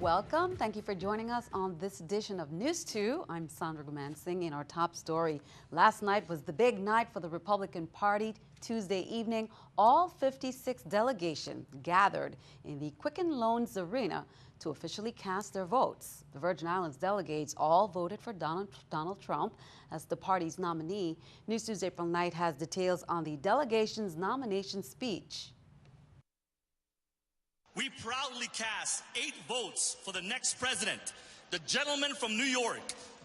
Welcome. Thank you for joining us on this edition of News 2. I'm Sandra Gumansing. In our top story, last night was the big night for the Republican Party. Tuesday evening, all 56 delegations gathered in the Quicken Loans Arena to officially cast their votes. The Virgin Islands delegates all voted for Donald Trump as the party's nominee. News 2's April Knight has details on the delegation's nomination speech. We proudly cast 8 votes for the next president, the gentleman from New York,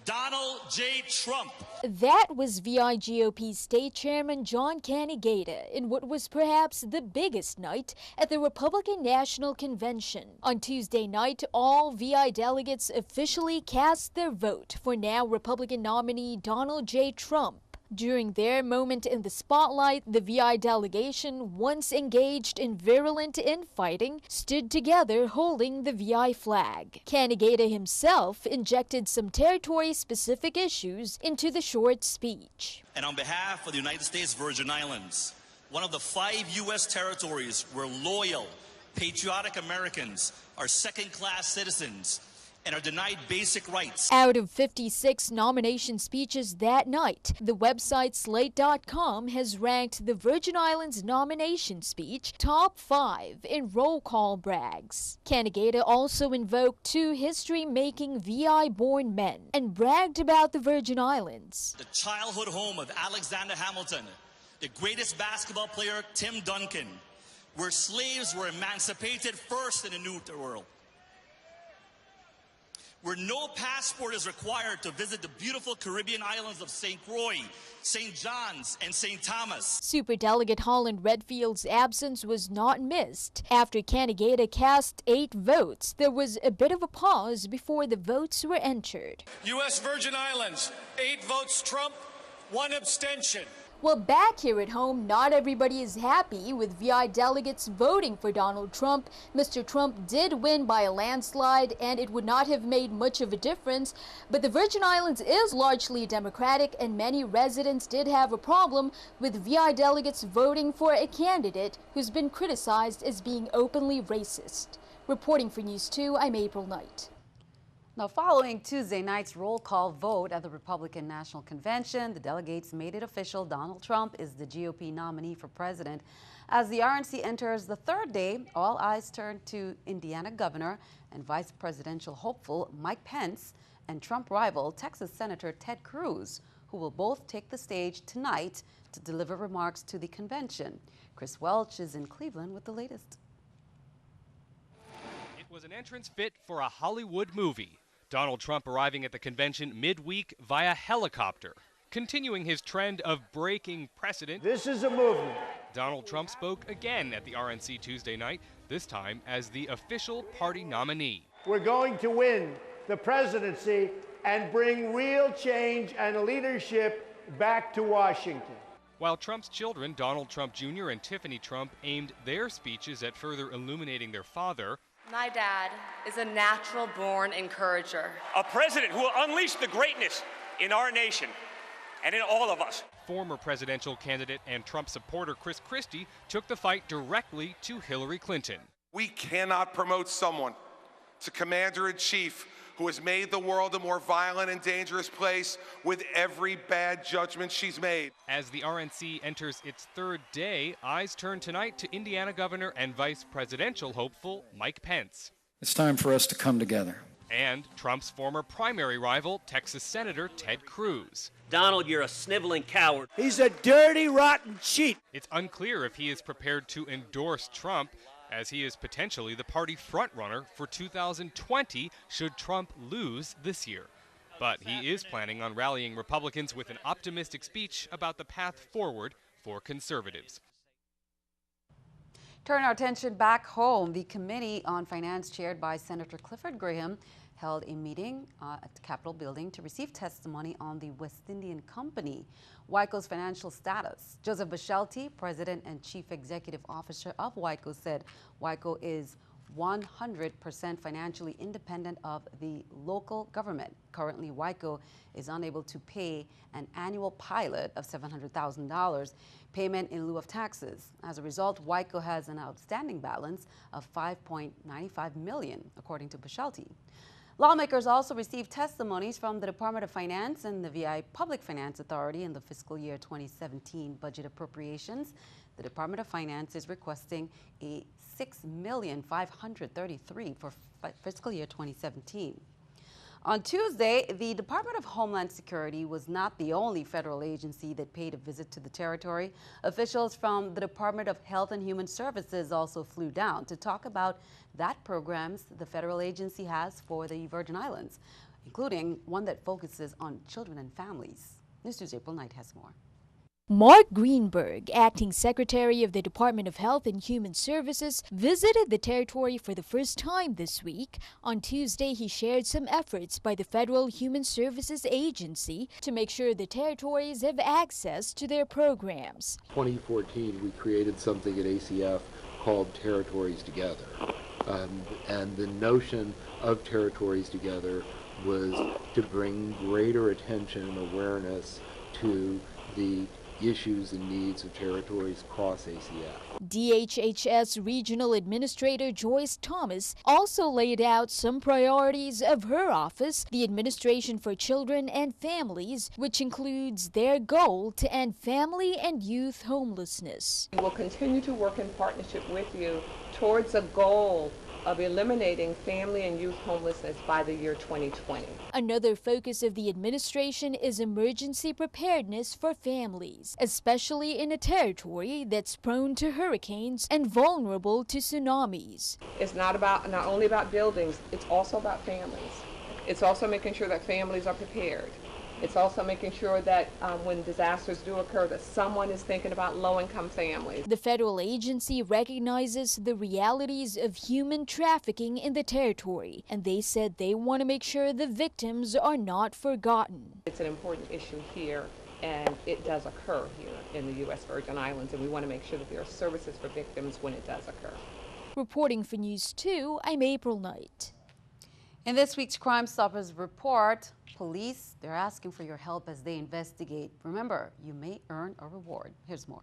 Donald J. Trump. That was VI GOP State Chairman John Canigata in what was perhaps the biggest night at the Republican National Convention. On Tuesday night, all VI delegates officially cast their vote for now Republican nominee Donald J. Trump. During their moment in the spotlight, the VI delegation, once engaged in virulent infighting, stood together holding the VI flag. Canigata himself injected some territory-specific issues into the short speech. And on behalf of the United States Virgin Islands, one of the 5 U.S. territories where loyal, patriotic Americans are second-class citizens and are denied basic rights. Out of 56 nomination speeches that night, the website Slate.com has ranked the Virgin Islands nomination speech top 5 in roll call brags. Canigata also invoked 2 history-making VI-born men and bragged about the Virgin Islands. The childhood home of Alexander Hamilton, the greatest basketball player Tim Duncan, where slaves were emancipated first in the New World, where no passport is required to visit the beautiful Caribbean islands of St. Croix, St. John's, and St. Thomas. Superdelegate Holland Redfield's absence was not missed. After Canigata cast 8 votes, there was a bit of a pause before the votes were entered. U.S. Virgin Islands, 8 votes Trump, 1 abstention. Well, back here at home, not everybody is happy with VI delegates voting for Donald Trump. Mr. Trump did win by a landslide, and it would not have made much of a difference. But the Virgin Islands is largely Democratic, and many residents did have a problem with VI delegates voting for a candidate who's been criticized as being openly racist. Reporting for News 2, I'm April Knight. Now, following Tuesday night's roll call vote at the Republican National Convention, the delegates made it official. Donald Trump is the GOP nominee for president. As the RNC enters the 3rd day, all eyes turn to Indiana Governor and Vice Presidential hopeful Mike Pence and Trump rival Texas Senator Ted Cruz, who will both take the stage tonight to deliver remarks to the convention. Chris Welch is in Cleveland with the latest. It was an entrance fit for a Hollywood movie. Donald Trump arriving at the convention midweek via helicopter, continuing his trend of breaking precedent. This is a movement. Donald Trump spoke again at the RNC Tuesday night, this time as the official party nominee. We're going to win the presidency and bring real change and leadership back to Washington. While Trump's children, Donald Trump Jr. and Tiffany Trump, aimed their speeches at further illuminating their father. My dad is a natural-born encourager. A president who will unleash the greatness in our nation and in all of us. Former presidential candidate and Trump supporter Chris Christie took the fight directly to Hillary Clinton. We cannot promote someone to commander-in-chief who has made the world a more violent and dangerous place with every bad judgment she's made. As the RNC enters its 3rd day, eyes turn tonight to Indiana Governor and Vice Presidential hopeful Mike Pence. It's time for us to come together. And Trump's former primary rival, Texas Senator Ted Cruz. Donald, you're a sniveling coward. He's a dirty, rotten cheat. It's unclear if he is prepared to endorse Trump, as he is potentially the party frontrunner for 2020 should Trump lose this year. But he is planning on rallying Republicans with an optimistic speech about the path forward for conservatives. Turn our attention back home. The Committee on Finance, chaired by Senator Clifford Graham, held a meeting at the Capitol building to receive testimony on the West Indian Company, WICO's financial status. Joseph Bichelti, President and Chief Executive Officer of WICO, said WICO is 100% financially independent of the local government. Currently, WICO is unable to pay an annual pilot of $700,000 payment in lieu of taxes. As a result, WICO has an outstanding balance of $5.95 million, according to Beshelty. Lawmakers also received testimonies from the Department of Finance and the VI Public Finance Authority in the fiscal year 2017 budget appropriations. The Department of Finance is requesting a $6,533,000 for fiscal year 2017. On Tuesday, the Department of Homeland Security was not the only federal agency that paid a visit to the territory. Officials from the Department of Health and Human Services also flew down to talk about that programs the federal agency has for the Virgin Islands, including one that focuses on children and families. NEWS2's April Knight has more. Mark Greenberg, acting secretary of the Department of Health and Human Services, visited the territory for the first time this week. On Tuesday, he shared some efforts by the Federal Human Services Agency to make sure the territories have access to their programs. 2014, we created something at ACF called Territories Together. And the notion of Territories Together was to bring greater attention and awareness to the issues and needs of territories across ACF. DHHS Regional Administrator Joyce Thomas also laid out some priorities of her office, the Administration for Children and Families, which includes their goal to end family and youth homelessness. We will continue to work in partnership with you towards a goal of eliminating family and youth homelessness by the year 2020. Another focus of the administration is emergency preparedness for families, especially in a territory that's prone to hurricanes and vulnerable to tsunamis. It's not only about buildings, it's also about families. It's also making sure that families are prepared. It's also making sure that when disasters do occur, that someone is thinking about low-income families. The federal agency recognizes the realities of human trafficking in the territory, and they said they want to make sure the victims are not forgotten. It's an important issue here, and it does occur here in the U.S. Virgin Islands, and we want to make sure that there are services for victims when it does occur. Reporting for News 2, I'm April Knight. In this week's Crime Stoppers report, police, they're asking for your help as they investigate. Remember, you may earn a reward. Here's more.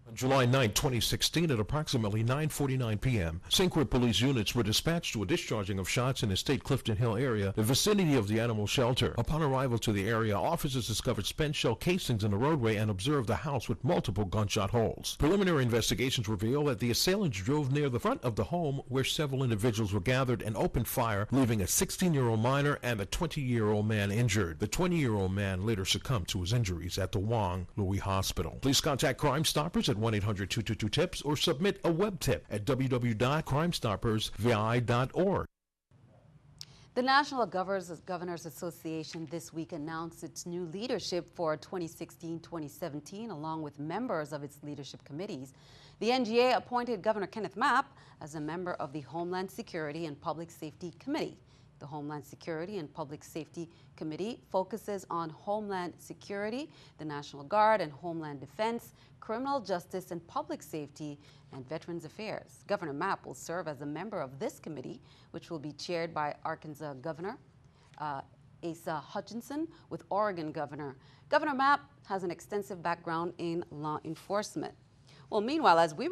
On July 9, 2016, at approximately 9:49 p.m., St. Croix police units were dispatched to a discharging of shots in the Estate Clifton Hill area, the vicinity of the animal shelter. Upon arrival to the area, officers discovered spent shell casings in the roadway and observed the house with multiple gunshot holes. Preliminary investigations reveal that the assailants drove near the front of the home where several individuals were gathered and opened fire, leaving a 16-year-old minor and a 20-year-old man injured. The 20-year-old man later succumbed to his injuries at the Wang Louis Hospital. Please contact Crime Stoppers at 1-800-222-TIPS or submit a web tip at www.crimestoppersvi.org. The National Governors Association this week announced its new leadership for 2016-2017, along with members of its leadership committees. The NGA appointed Governor Kenneth Mapp as a member of the Homeland Security and Public Safety Committee. The Homeland Security and Public Safety Committee focuses on Homeland Security, the National Guard and Homeland Defense, criminal justice and public safety, and Veterans Affairs. Governor Mapp will serve as a member of this committee, which will be chaired by Arkansas Governor Asa Hutchinson with Oregon Governor. Governor Mapp has an extensive background in law enforcement. Well, meanwhile, as we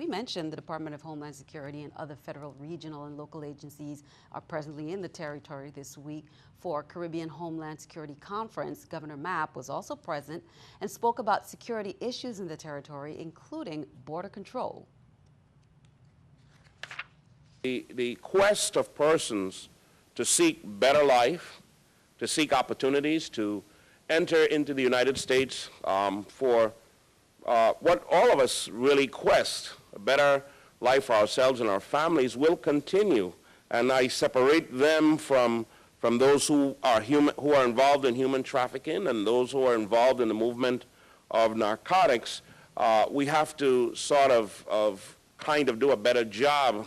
mentioned, the Department of Homeland Security and other federal, regional, and local agencies are presently in the territory this week for Caribbean Homeland Security Conference. Governor Mapp was also present and spoke about security issues in the territory, including border control. The quest of persons to seek better life, to seek opportunities, to enter into the United States for what all of us really quest, a better life for ourselves and our families, will continue. And I separate them from those who are involved in human trafficking and those who are involved in the movement of narcotics. We have to sort of kind of do a better job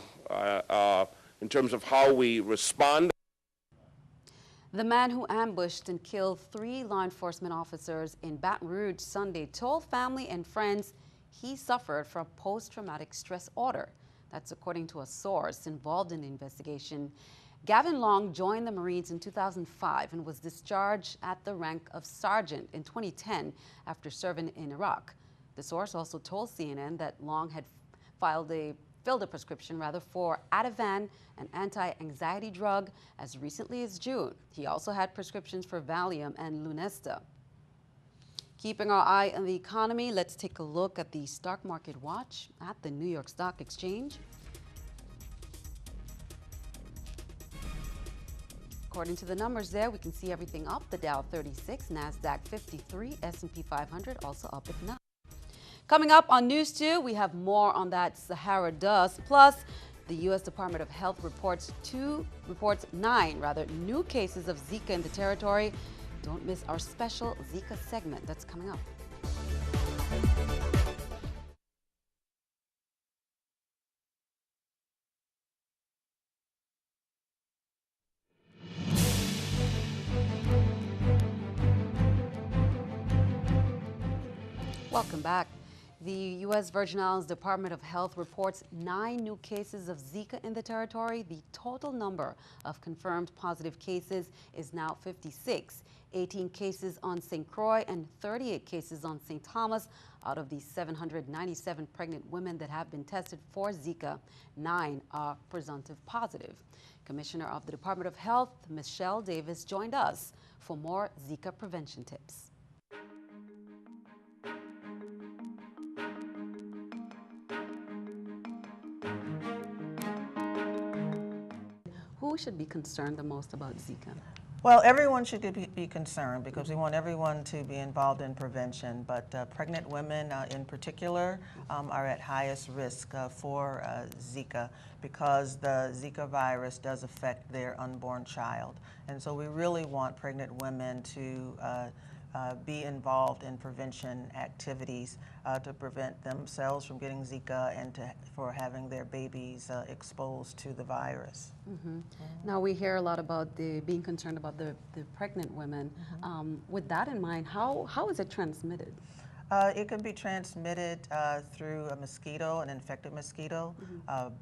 in terms of how we respond. The man who ambushed and killed 3 law enforcement officers in Baton Rouge Sunday told family and friends he suffered from post-traumatic stress disorder. That's according to a source involved in the investigation. Gavin Long joined the Marines in 2005 and was discharged at the rank of sergeant in 2010 after serving in Iraq. The source also told CNN that Long had filled a prescription for Ativan, an anti-anxiety drug, as recently as June. He also had prescriptions for Valium and Lunesta. Keeping our eye on the economy, let's take a look at the stock market watch at the New York Stock Exchange. According to the numbers there, we can see everything up. The Dow 36, NASDAQ 53, S&P 500 also up at 9. Coming up on News 2, we have more on that Sahara dust. Plus, the U.S. Department of Health reports 9 new cases of Zika in the territory. Don't miss our special Zika segment that's coming up. Welcome back. The U.S. Virgin Islands Department of Health reports 9 new cases of Zika in the territory. The total number of confirmed positive cases is now 56. 18 cases on St. Croix and 38 cases on St. Thomas. Out of the 797 pregnant women that have been tested for Zika, 9 are presumptive positive. Commissioner of the Department of Health, Michelle Davis, joined us for more Zika prevention tips. Who should be concerned the most about Zika? Well, everyone should be concerned because we want everyone to be involved in prevention, but pregnant women in particular are at highest risk for Zika because the Zika virus does affect their unborn child. And so we really want pregnant women to be involved in prevention activities to prevent themselves from getting Zika and for having their babies exposed to the virus. Now we hear a lot about being concerned about the pregnant women. With that in mind, how is it transmitted? It can be transmitted through a mosquito, an infected mosquito,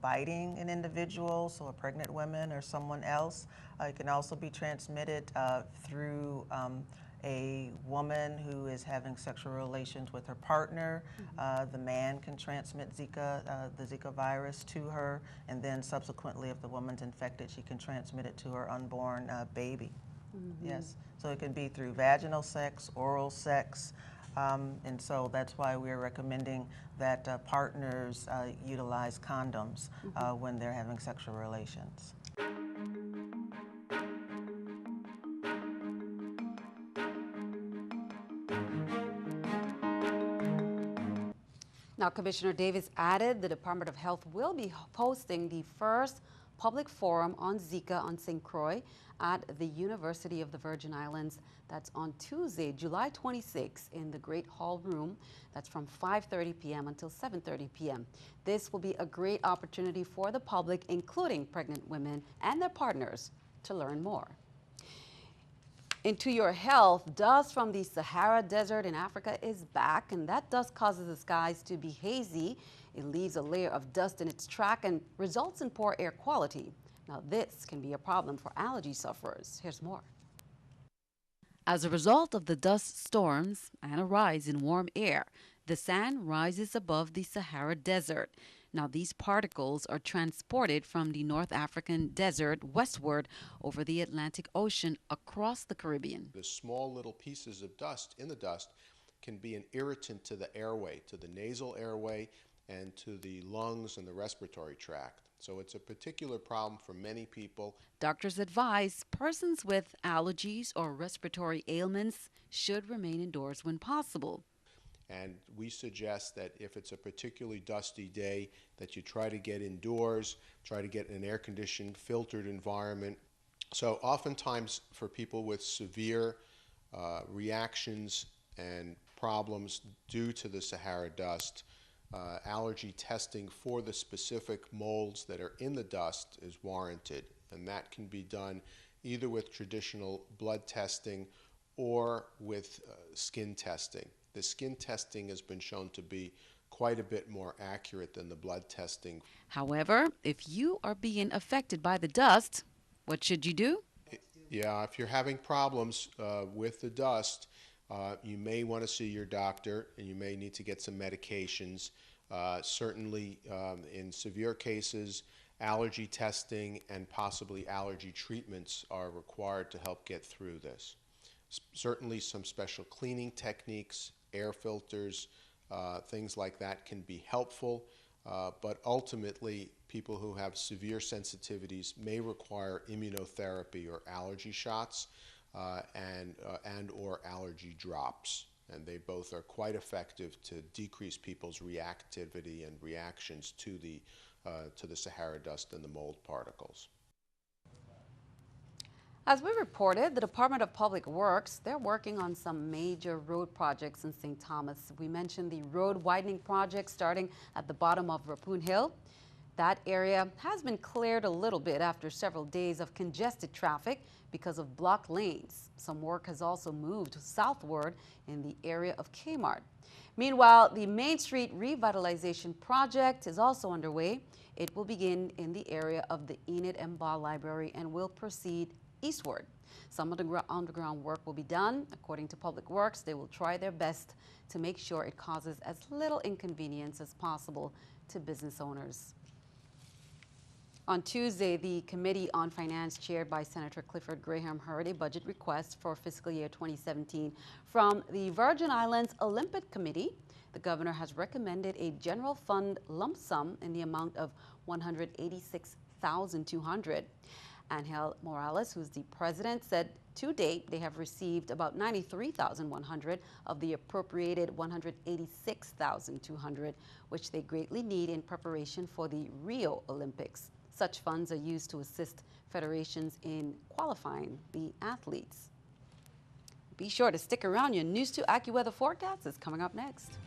biting an individual, so a pregnant woman or someone else. It can also be transmitted through a woman who is having sexual relations with her partner. The man can transmit Zika, the Zika virus to her, and then subsequently, if the woman's infected, she can transmit it to her unborn baby. Yes, so it can be through vaginal sex, oral sex, and so that's why we're recommending that partners utilize condoms when they're having sexual relations. Now, Commissioner Davis added the Department of Health will be hosting the first public forum on Zika on St. Croix at the University of the Virgin Islands. That's on Tuesday, July 26, in the Great Hall Room. That's from 5:30 p.m. until 7:30 p.m. This will be a great opportunity for the public, including pregnant women and their partners, to learn more. Into your health, dust from the Sahara Desert in Africa is back, and that dust causes the skies to be hazy. It leaves a layer of dust in its track and results in poor air quality. Now, this can be a problem for allergy sufferers. Here's more. As a result of the dust storms and a rise in warm air, the sand rises above the Sahara Desert. Now, these particles are transported from the North African desert westward over the Atlantic Ocean across the Caribbean. The small little pieces of dust in the dust can be an irritant to the airway, to the nasal airway, and to the lungs and the respiratory tract. So it's a particular problem for many people. Doctors advise persons with allergies or respiratory ailments should remain indoors when possible. And we suggest that if it's a particularly dusty day, that you try to get indoors, try to get in an air-conditioned, filtered environment. So oftentimes for people with severe reactions and problems due to the Sahara dust, allergy testing for the specific molds that are in the dust is warranted. And that can be done either with traditional blood testing or with skin testing. The skin testing has been shown to be quite a bit more accurate than the blood testing. However, if you are being affected by the dust, what should you do? Yeah, if you're having problems with the dust, you may want to see your doctor, and you may need to get some medications. Certainly, in severe cases, allergy testing and possibly allergy treatments are required to help get through this. Certainly, some special cleaning techniques, air filters, things like that can be helpful, but ultimately, people who have severe sensitivities may require immunotherapy or allergy shots and or allergy drops. And they both are quite effective to decrease people's reactivity and reactions to the Sahara dust and the mold particles. As we reported, the Department of Public Works, they're working on some major road projects in St. Thomas. We mentioned the road widening project starting at the bottom of Rapun Hill. That area has been cleared a little bit after several days of congested traffic because of blocked lanes. Some work has also moved southward in the area of Kmart. Meanwhile, the Main Street Revitalization Project is also underway. It will begin in the area of the Enid M. Ball Library and will proceed eastward. Some of the underground work will be done. According to Public Works, they will try their best to make sure it causes as little inconvenience as possible to business owners. On Tuesday, the Committee on Finance, chaired by Senator Clifford Graham, heard a budget request for fiscal year 2017 from the Virgin Islands Olympic Committee. The governor has recommended a general fund lump sum in the amount of $186,200. Angel Morales, who's the president, said to date they have received about $93,100 of the appropriated $186,200, which they greatly need in preparation for the Rio Olympics. Such funds are used to assist federations in qualifying the athletes. Be sure to stick around. Your News 2 AccuWeather forecast is coming up next.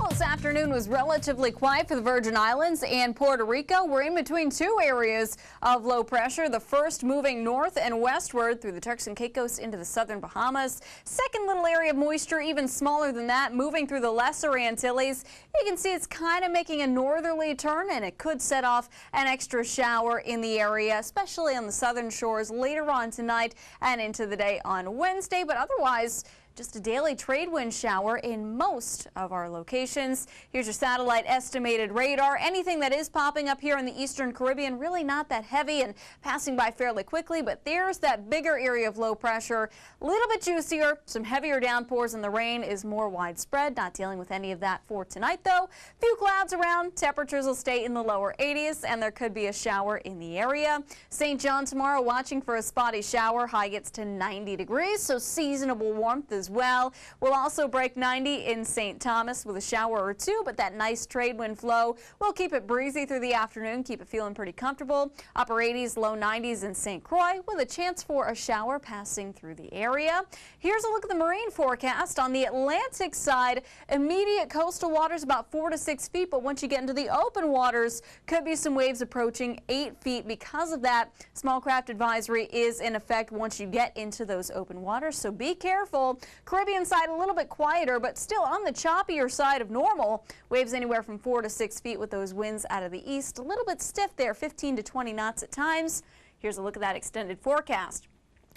This afternoon was relatively quiet for the Virgin Islands and Puerto Rico. We're in between two areas of low pressure. The first moving north and westward through the Turks and Caicos into the southern Bahamas. Second little area of moisture, even smaller than that, moving through the Lesser Antilles. You can see it's kind of making a northerly turn, and it could set off an extra shower in the area, especially on the southern shores later on tonight and into the day on Wednesday. But otherwise, just a daily trade wind shower in most of our locations. Here's your satellite estimated radar. Anything that is popping up here in the eastern Caribbean, really not that heavy and passing by fairly quickly, but there's that bigger area of low pressure. A little bit juicier, some heavier downpours, and the rain is more widespread. Not dealing with any of that for tonight, though. Few clouds around. Temperatures will stay in the lower 80s, and there could be a shower in the area. St. John tomorrow, watching for a spotty shower. High gets to 90 degrees, so seasonable warmth as well. We'll also break 90 in St. Thomas with a shower or two, but that nice trade wind flow will keep it breezy through the afternoon, keep it feeling pretty comfortable. Upper 80s, low 90s in St. Croix with a chance for a shower passing through the area. Here's a look at the marine forecast. On the Atlantic side, immediate coastal waters about 4 to 6 feet, but once you get into the open waters, could be some waves approaching 8 feet. Because of that, small craft advisory is in effect once you get into those open waters, so be careful. Caribbean side a little bit quieter, but still on the choppier side of normal. Waves anywhere from 4 to 6 feet with those winds out of the east. A little bit stiff there, 15 to 20 knots at times. Here's a look at that extended forecast.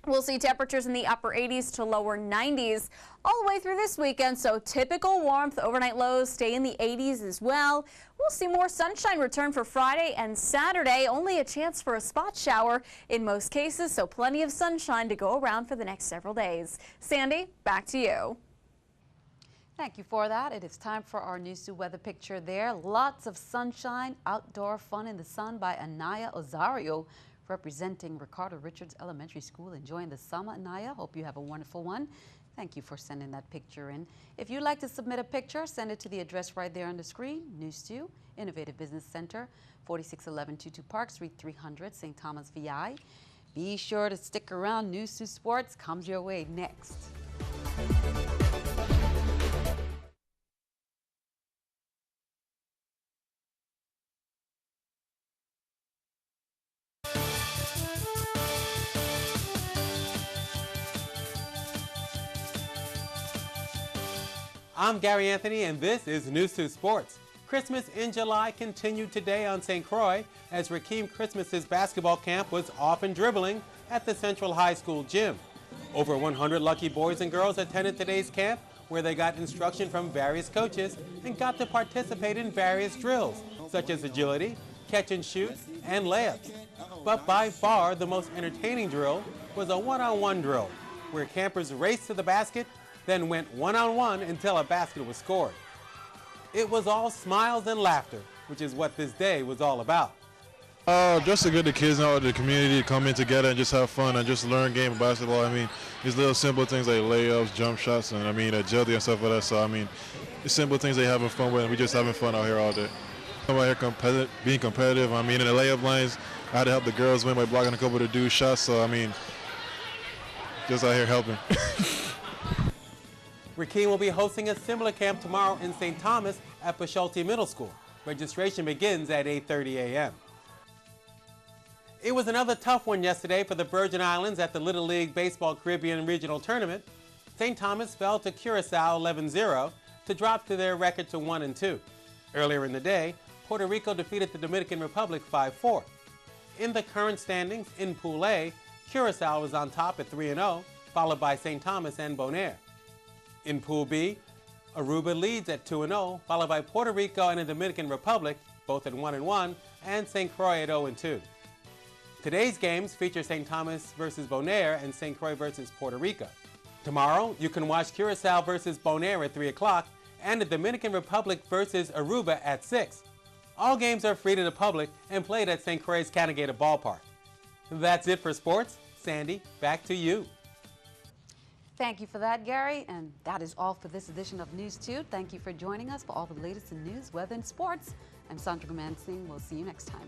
We'll see temperatures in the upper 80s to lower 90s all the way through this weekend, so typical warmth. Overnight lows stay in the 80s as well. We'll see more sunshine return for Friday and Saturday. Only a chance for a spot shower in most cases, so plenty of sunshine to go around for the next several days. Sandy, back to you. Thank you for that. It is time for our News 2 weather picture there. Lots of sunshine, outdoor fun in the sun by Anaya Ozario, representing Ricardo Richards Elementary School. Enjoying the summer, Anaya. Hope you have a wonderful one. Thank you for sending that picture in. If you'd like to submit a picture, send it to the address right there on the screen. News 2, Innovative Business Center, 4611 22 Park Street, 300, St. Thomas, VI. Be sure to stick around. News 2 Sports comes your way next. I'm Gary Anthony, and this is News2 Sports. Christmas in July continued today on St. Croix as Rakeem Christmas's basketball camp was off and dribbling at the Central High School gym. Over 100 lucky boys and girls attended today's camp, where they got instruction from various coaches and got to participate in various drills, such as agility, catch and shoot, and layups. But by far the most entertaining drill was a one-on-one drill, where campers raced to the basket, then went one-on-one until a basket was scored. It was all smiles and laughter, which is what this day was all about. Just to get the kids out of the community to come in together and just have fun and just learn game of basketball. I mean, these little simple things like layups, jump shots, and agility and stuff like that. So, the simple things they having fun with, and we just having fun out here all day. I'm out here being competitive. In the layup lines, I had to help the girls win by blocking a couple of the dudes' shots. So, just out here helping. Rakeem will be hosting a similar camp tomorrow in St. Thomas at Paschulte Middle School. Registration begins at 8:30 a.m. It was another tough one yesterday for the Virgin Islands at the Little League Baseball Caribbean Regional Tournament. St. Thomas fell to Curacao 11-0 to drop to their record to 1-2. Earlier in the day, Puerto Rico defeated the Dominican Republic 5-4. In the current standings, in Pool A, Curacao was on top at 3-0, followed by St. Thomas and Bonaire. In Pool B, Aruba leads at 2-0, followed by Puerto Rico and the Dominican Republic, both at 1-1, and St. Croix at 0-2. Today's games feature St. Thomas versus Bonaire and St. Croix versus Puerto Rico. Tomorrow, you can watch Curacao versus Bonaire at 3 o'clock and the Dominican Republic versus Aruba at 6. All games are free to the public and played at St. Croix's Canagator Ballpark. That's it for sports. Sandy, back to you. Thank you for that, Gary. And that is all for this edition of News 2. Thank you for joining us for all the latest in news, weather, and sports. I'm Sandra Mansing. We'll see you next time.